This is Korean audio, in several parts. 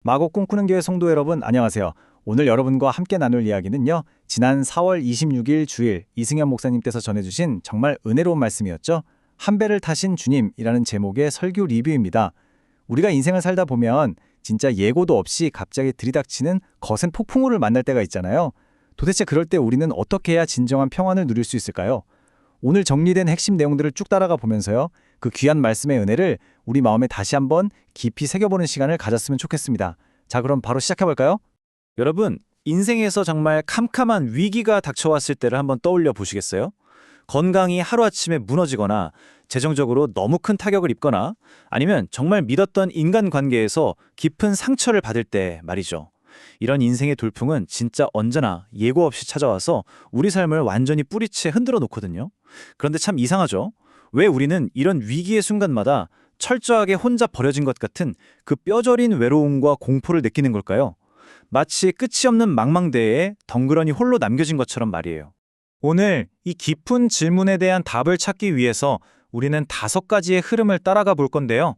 마곡 꿈꾸는 교회 성도 여러분 안녕하세요. 오늘 여러분과 함께 나눌 이야기는요. 지난 4월 26일 주일 이승현 목사님께서 전해주신 정말 은혜로운 말씀이었죠. 한 배를 타신 주님이라는 제목의 설교 리뷰입니다. 우리가 인생을 살다 보면 진짜 예고도 없이 갑자기 들이닥치는 거센 폭풍우를 만날 때가 있잖아요. 도대체 그럴 때 우리는 어떻게 해야 진정한 평안을 누릴 수 있을까요? 오늘 정리된 핵심 내용들을 쭉 따라가 보면서요. 그 귀한 말씀의 은혜를 우리 마음에 다시 한번 깊이 새겨보는 시간을 가졌으면 좋겠습니다. 자, 그럼 바로 시작해볼까요? 여러분, 인생에서 정말 캄캄한 위기가 닥쳐왔을 때를 한번 떠올려 보시겠어요? 건강이 하루아침에 무너지거나 재정적으로 너무 큰 타격을 입거나 아니면 정말 믿었던 인간관계에서 깊은 상처를 받을 때 말이죠. 이런 인생의 돌풍은 진짜 언제나 예고 없이 찾아와서 우리 삶을 완전히 뿌리채 흔들어 놓거든요. 그런데 참 이상하죠? 왜 우리는 이런 위기의 순간마다 철저하게 혼자 버려진 것 같은 그 뼈저린 외로움과 공포를 느끼는 걸까요? 마치 끝이 없는 망망대해에 덩그러니 홀로 남겨진 것처럼 말이에요. 오늘 이 깊은 질문에 대한 답을 찾기 위해서 우리는 5가지의 흐름을 따라가 볼 건데요.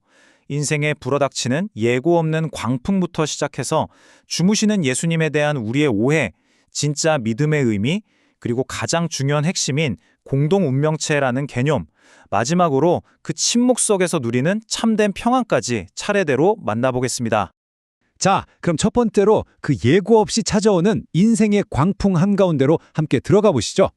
인생에 불어닥치는 예고 없는 광풍부터 시작해서 주무시는 예수님에 대한 우리의 오해, 진짜 믿음의 의미, 그리고 가장 중요한 핵심인 공동 운명체라는 개념, 마지막으로 그 침묵 속에서 누리는 참된 평안까지 차례대로 만나보겠습니다. 자, 그럼 첫 번째로 그 예고 없이 찾아오는 인생의 광풍 한가운데로 함께 들어가 보시죠.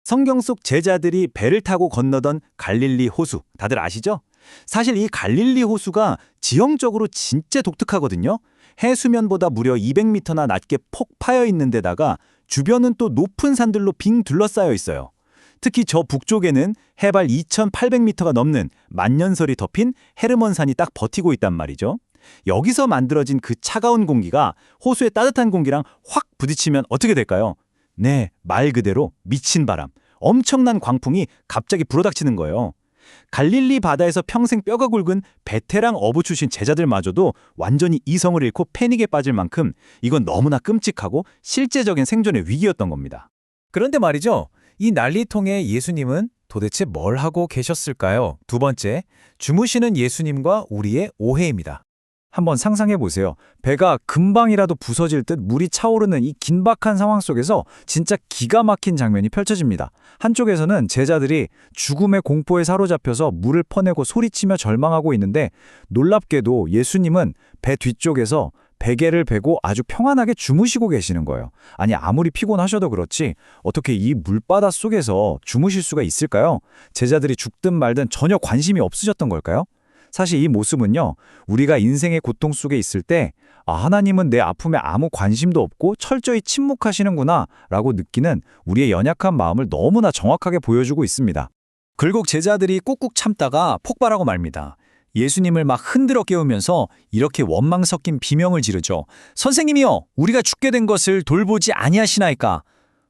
성경 속 제자들이 배를 타고 건너던 갈릴리 호수, 다들 아시죠? 사실 이 갈릴리 호수가 지형적으로 진짜 독특하거든요. 해수면보다 무려 200m나 낮게 폭 파여 있는 데다가 주변은 또 높은 산들로 빙 둘러싸여 있어요. 특히 저 북쪽에는 해발 2,800m가 넘는 만년설이 덮인 헤르몬산이 딱 버티고 있단 말이죠. 여기서 만들어진 그 차가운 공기가 호수의 따뜻한 공기랑 확 부딪히면 어떻게 될까요? 네, 말 그대로 미친 바람, 엄청난 광풍이 갑자기 불어닥치는 거예요. 갈릴리 바다에서 평생 뼈가 굵은 베테랑 어부 출신 제자들마저도 완전히 이성을 잃고 패닉에 빠질 만큼 이건 너무나 끔찍하고 실제적인 생존의 위기였던 겁니다. 그런데 말이죠. 이 난리통에 예수님은 도대체 뭘 하고 계셨을까요? 두 번째, 주무시는 예수님과 우리의 오해입니다. 한번 상상해 보세요. 배가 금방이라도 부서질 듯 물이 차오르는 이 긴박한 상황 속에서 진짜 기가 막힌 장면이 펼쳐집니다. 한쪽에서는 제자들이 죽음의 공포에 사로잡혀서 물을 퍼내고 소리치며 절망하고 있는데 놀랍게도 예수님은 배 뒤쪽에서 베개를 베고 아주 평안하게 주무시고 계시는 거예요. 아니, 아무리 피곤하셔도 그렇지 어떻게 이 물바다 속에서 주무실 수가 있을까요? 제자들이 죽든 말든 전혀 관심이 없으셨던 걸까요? 사실 이 모습은요, 우리가 인생의 고통 속에 있을 때 하나님은 내 아픔에 아무 관심도 없고 철저히 침묵하시는구나 라고 느끼는 우리의 연약한 마음을 너무나 정확하게 보여주고 있습니다. 결국 제자들이 꾹꾹 참다가 폭발하고 말입니다. 예수님을 막 흔들어 깨우면서 이렇게 원망 섞인 비명을 지르죠. 선생님이여, 우리가 죽게 된 것을 돌보지 아니하시나이까.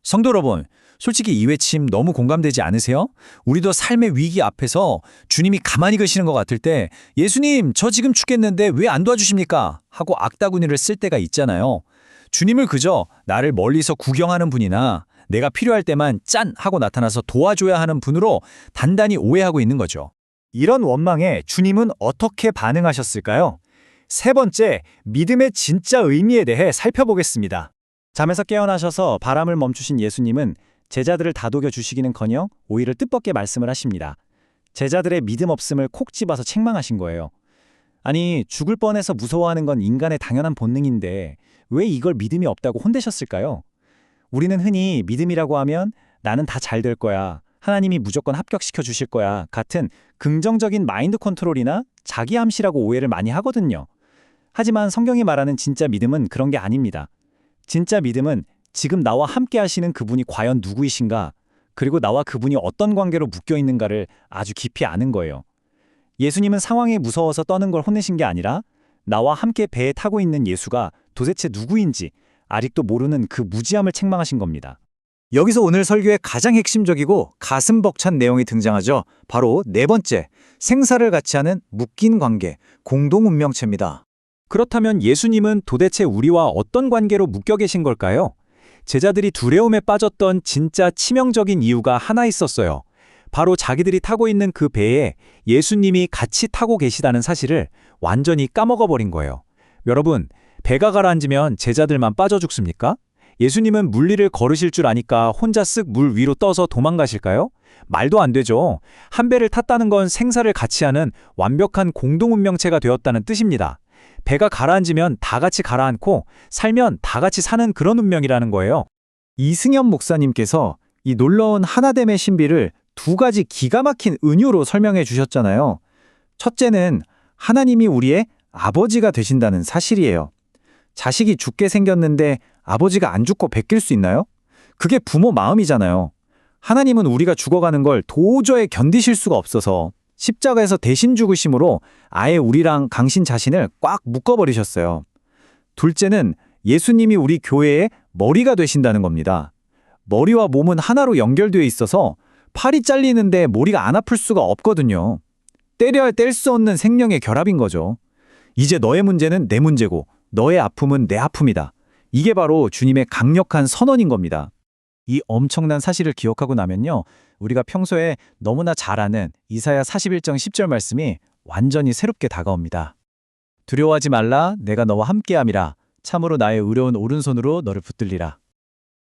성도 여러분, 솔직히 이 외침 너무 공감되지 않으세요? 우리도 삶의 위기 앞에서 주님이 가만히 계시는 것 같을 때 예수님, 저 지금 죽겠는데 왜 안 도와주십니까? 하고 악다구니를 쓸 때가 있잖아요. 주님을 그저 나를 멀리서 구경하는 분이나 내가 필요할 때만 짠! 하고 나타나서 도와줘야 하는 분으로 단단히 오해하고 있는 거죠. 이런 원망에 주님은 어떻게 반응하셨을까요? 세 번째, 믿음의 진짜 의미에 대해 살펴보겠습니다. 잠에서 깨어나셔서 바람을 멈추신 예수님은 제자들을 다독여 주시기는커녕 오히려 뜻밖의 말씀을 하십니다. 제자들의 믿음 없음을 콕 집어서 책망하신 거예요. 아니, 죽을 뻔해서 무서워하는 건 인간의 당연한 본능인데 왜 이걸 믿음이 없다고 혼내셨을까요? 우리는 흔히 믿음이라고 하면 나는 다 잘 될 거야, 하나님이 무조건 합격시켜 주실 거야 같은 긍정적인 마인드 컨트롤이나 자기 암시라고 오해를 많이 하거든요. 하지만 성경이 말하는 진짜 믿음은 그런 게 아닙니다. 진짜 믿음은 지금 나와 함께 하시는 그분이 과연 누구이신가, 그리고 나와 그분이 어떤 관계로 묶여 있는가를 아주 깊이 아는 거예요. 예수님은 상황이 무서워서 떠는 걸 혼내신 게 아니라 나와 함께 배에 타고 있는 예수가 도대체 누구인지 아직도 모르는 그 무지함을 책망하신 겁니다. 여기서 오늘 설교의 가장 핵심적이고 가슴 벅찬 내용이 등장하죠. 바로 네 번째, 생사를 같이 하는 묶인 관계, 공동 운명체입니다. 그렇다면 예수님은 도대체 우리와 어떤 관계로 묶여 계신 걸까요? 제자들이 두려움에 빠졌던 진짜 치명적인 이유가 하나 있었어요. 바로 자기들이 타고 있는 그 배에 예수님이 같이 타고 계시다는 사실을 완전히 까먹어버린 거예요. 여러분, 배가 가라앉으면 제자들만 빠져 죽습니까? 예수님은 물리를 걸으실 줄 아니까 혼자 쓱 물 위로 떠서 도망가실까요? 말도 안 되죠. 한 배를 탔다는 건 생사를 같이 하는 완벽한 공동운명체가 되었다는 뜻입니다. 배가 가라앉으면 다 같이 가라앉고 살면 다 같이 사는 그런 운명이라는 거예요. 이승엽 목사님께서 이 놀라운 하나됨의 신비를 두 가지 기가 막힌 은유로 설명해 주셨잖아요. 첫째는 하나님이 우리의 아버지가 되신다는 사실이에요. 자식이 죽게 생겼는데 아버지가 안 죽고 베낄 수 있나요? 그게 부모 마음이잖아요. 하나님은 우리가 죽어가는 걸 도저히 견디실 수가 없어서 십자가에서 대신 죽으심으로 아예 우리랑 당신 자신을 꽉 묶어버리셨어요. 둘째는 예수님이 우리 교회의 머리가 되신다는 겁니다. 머리와 몸은 하나로 연결되어 있어서 팔이 잘리는데 머리가 안 아플 수가 없거든요. 때려야 뗄 수 없는 생명의 결합인 거죠. 이제 너의 문제는 내 문제고 너의 아픔은 내 아픔이다. 이게 바로 주님의 강력한 선언인 겁니다. 이 엄청난 사실을 기억하고 나면요, 우리가 평소에 너무나 잘 아는 이사야 41장 10절 말씀이 완전히 새롭게 다가옵니다. 두려워하지 말라, 내가 너와 함께함이라. 참으로 나의 의로운 오른손으로 너를 붙들리라.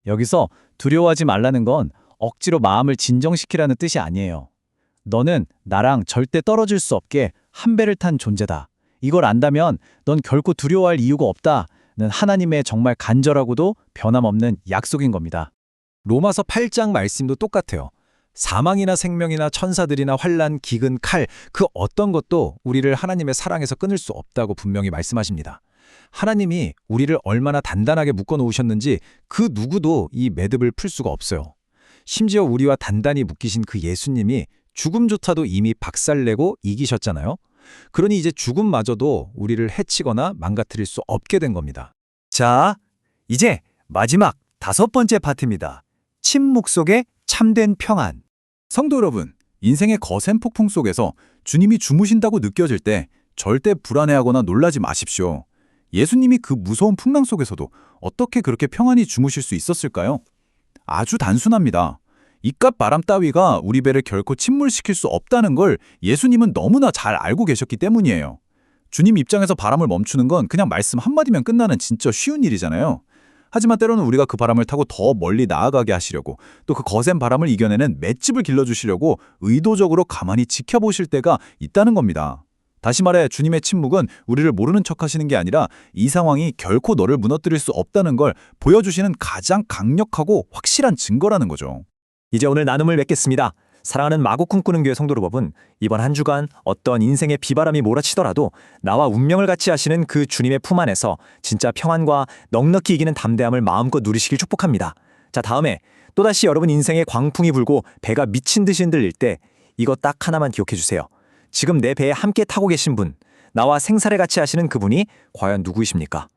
여기서 두려워하지 말라는 건 억지로 마음을 진정시키라는 뜻이 아니에요. 너는 나랑 절대 떨어질 수 없게 한 배를 탄 존재다. 이걸 안다면 넌 결코 두려워할 이유가 없다는 하나님의 정말 간절하고도 변함없는 약속인 겁니다. 로마서 8장 말씀도 똑같아요. 사망이나 생명이나 천사들이나 환란, 기근, 칼, 그 어떤 것도 우리를 하나님의 사랑에서 끊을 수 없다고 분명히 말씀하십니다. 하나님이 우리를 얼마나 단단하게 묶어놓으셨는지 그 누구도 이 매듭을 풀 수가 없어요. 심지어 우리와 단단히 묶이신 그 예수님이 죽음조차도 이미 박살내고 이기셨잖아요. 그러니 이제 죽음마저도 우리를 해치거나 망가뜨릴 수 없게 된 겁니다. 자, 이제 마지막 5번째 파트입니다. 침묵 속의 참된 평안. 성도 여러분, 인생의 거센 폭풍 속에서 주님이 주무신다고 느껴질 때 절대 불안해하거나 놀라지 마십시오. 예수님이 그 무서운 풍랑 속에서도 어떻게 그렇게 평안히 주무실 수 있었을까요? 아주 단순합니다. 이깟 바람 따위가 우리 배를 결코 침몰시킬 수 없다는 걸 예수님은 너무나 잘 알고 계셨기 때문이에요. 주님 입장에서 바람을 멈추는 건 그냥 말씀 한마디면 끝나는 진짜 쉬운 일이잖아요. 하지만 때로는 우리가 그 바람을 타고 더 멀리 나아가게 하시려고, 또 그 거센 바람을 이겨내는 맷집을 길러주시려고 의도적으로 가만히 지켜보실 때가 있다는 겁니다. 다시 말해 주님의 침묵은 우리를 모르는 척하시는 게 아니라 이 상황이 결코 너를 무너뜨릴 수 없다는 걸 보여주시는 가장 강력하고 확실한 증거라는 거죠. 이제 오늘 나눔을 맺겠습니다. 사랑하는 마구 꿈꾸는 교회 성도 여러분, 이번 한 주간 어떤 인생의 비바람이 몰아치더라도 나와 운명을 같이 하시는 그 주님의 품 안에서 진짜 평안과 넉넉히 이기는 담대함을 마음껏 누리시길 축복합니다. 자, 다음에 또다시 여러분 인생에 광풍이 불고 배가 미친 듯이 흔들릴 때 이거 딱 하나만 기억해 주세요. 지금 내 배에 함께 타고 계신 분, 나와 생사를 같이 하시는 그분이 과연 누구이십니까?